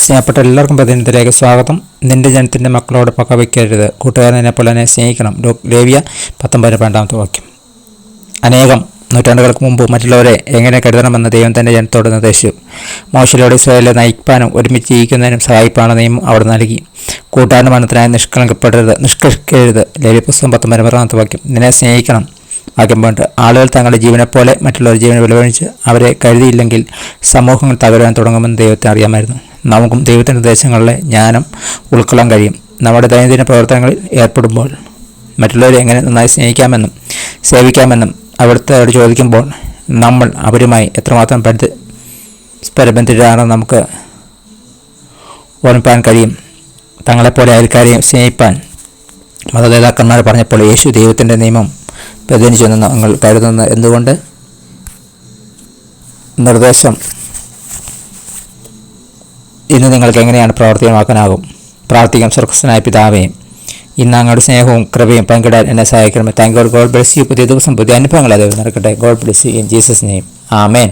സ്നേഹപ്പെട്ട എല്ലാവർക്കും പ്രതിനിധിയിലേക്ക് സ്വാഗതം. നിന്റെ ജനത്തിൻ്റെ മക്കളോട് പകവയ്ക്കരുത്, കൂട്ടുകാരനെ പോലെ തന്നെ സ്നേഹിക്കണം. ലേവ്യ 19:2 വാക്യം. അനേകം നൂറ്റാണ്ടുകൾക്ക് മുമ്പ് മറ്റുള്ളവരെ എങ്ങനെ കരുതണമെന്ന് ദൈവം തൻ്റെ ജനത്തോട് നിർദ്ദേശിച്ചു. മോശയിലൂടെ ഇസ്രായേലിനെ നയിക്കാനും ഒരുമിച്ച് ജീവിക്കുന്നതിനും സഹായിപ്പാണ് നിയമം അവിടെ നൽകി. കൂട്ടുകാരൻ്റെ മരണത്തിനായി നിഷ്കരിക്കരുത്. ലേവ്യ പുസ്തകം 19:2 വാക്യം. നിന്നെ സ്നേഹിക്കണം. വാക്യം പോയിട്ട് ആളുകൾ തങ്ങളുടെ ജീവനെപ്പോലെ മറ്റുള്ളവർ ജീവനെ വിലവഴിച്ച് അവരെ കരുതിയില്ലെങ്കിൽ സമൂഹങ്ങൾ തകരാൻ തുടങ്ങുമെന്ന് ദൈവത്തെ അറിയാമായിരുന്നു. നമുക്കും ദൈവത്തിൻ്റെ നിർദ്ദേശങ്ങളിലെ ജ്ഞാനം ഉൾക്കൊള്ളാൻ കഴിയും. നമ്മുടെ ദൈനംദിന പ്രവർത്തനങ്ങളിൽ ഏർപ്പെടുമ്പോൾ മറ്റുള്ളവരെ എങ്ങനെ നന്നായി സ്നേഹിക്കാമെന്നും സേവിക്കാമെന്നും അവിടുത്തെ ചോദിക്കുമ്പോൾ നമ്മൾ അവരുമായി എത്രമാത്രം പരബന്ധിതരാണെന്ന് നമുക്ക് ഓർമ്മിപ്പാൻ കഴിയും. തങ്ങളെപ്പോലെ അയൽക്കാരെയും സ്നേഹിപ്പാൻ മതനേതാക്കന്മാർ പറഞ്ഞപ്പോൾ യേശു ദൈവത്തിൻ്റെ നിയമം വ്യതിചലിച്ചെന്ന് ഞങ്ങൾ കരുതുന്നത് എന്തുകൊണ്ട്? നിർദ്ദേശം ഇന്ന് നിങ്ങൾക്ക് എങ്ങനെയാണ് പ്രാവർത്തികമാക്കാനാകും? പ്രാർത്ഥിക്കാം. സ്വർഗസ്ഥനായ പിതാവേ, ഇന്ന് അങ്ങയുടെ സ്നേഹവും കൃപയും പങ്കിടാൻ എന്നെ സഹായിക്കണമേ. Thank you. God bless you. പുതിയ ദിവസം പുതിയ അനുഭവങ്ങൾ അതേ നടക്കട്ടെ. God bless you in Jesus name. Amen.